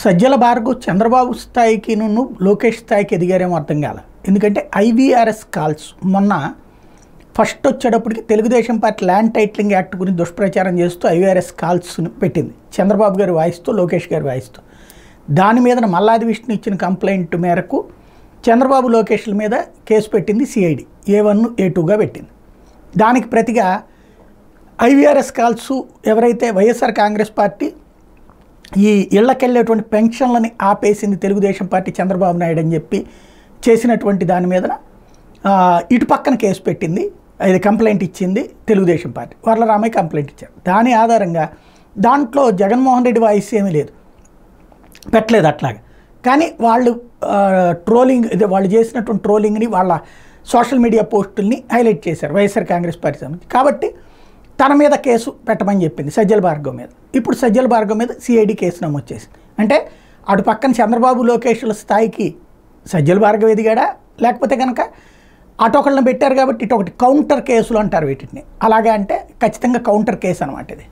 సజ్జల భార్గవ్ చంద్రబాబు స్థాయికి లోకేష్ స్థాయికి ఎదిగారేమో అర్థం కాల. ఎందుకంటే ఐవీఆర్ఎస్ కాల్స్ మొన్న ఫస్ట్ వచ్చేటప్పటికి Telugu Desam party land titling act గురించి దుష్ప్రచారం చేస్తూ ఐవీఆర్ఎస్ కాల్స్ని పెట్టింది చంద్రబాబు గారి వాయిస్తూ, లోకేష్ గారి వాయిస్తూ. దాని మీద మల్లాది విష్ణు ఇచ్చిన కంప్లైంట్ మేరకు చంద్రబాబు లోకేష్ల మీద కేసు పెట్టింది సిఐడి, A1 A2గా పెట్టింది. దానికి ప్రతిగా ఐవీఆర్ఎస్ కాల్స్ ఎవరైతే వైఎస్ఆర్ కాంగ్రెస్ పార్టీ ఈ ఇళ్లకెళ్ళేటువంటి పెన్షన్లని ఆపేసింది తెలుగుదేశం పార్టీ చంద్రబాబు నాయుడు అని చెప్పి చేసినటువంటి దాని మీద ఇటు పక్కన కేసు పెట్టింది, అది కంప్లైంట్ ఇచ్చింది తెలుగుదేశం పార్టీ. వర్లరామయ్య కంప్లైంట్ ఇచ్చారు. దాని ఆధారంగా దాంట్లో జగన్మోహన్ రెడ్డి వాయిస్ ఏమీ లేదు, పెట్టలేదు అట్లాగా. కానీ వాళ్ళు ట్రోలింగ్, వాళ్ళు చేసినటువంటి ట్రోలింగ్ని, వాళ్ళ సోషల్ మీడియా పోస్టుల్ని హైలైట్ చేశారు వైఎస్ఆర్ కాంగ్రెస్ పార్టీ సంబంధించి. కాబట్టి తన మీద కేసు పెట్టమని చెప్పింది సజ్జల భార్గవ్ మీద. ఇప్పుడు సజ్జల భార్గవ్ మీద సిఐడి కేసు నమోదు చేసింది. అంటే అటు పక్కన చంద్రబాబు లోకేష్ల స్థాయికి సజ్జల భార్గవ్ ఎదిగాడా, లేకపోతే కనుక అటొకళ్ళని పెట్టారు కాబట్టి ఇటు ఒకటి కౌంటర్ కేసులు అంటారు వీటిని. అలాగా అంటే ఖచ్చితంగా కౌంటర్ కేసు అనమాట ఇది.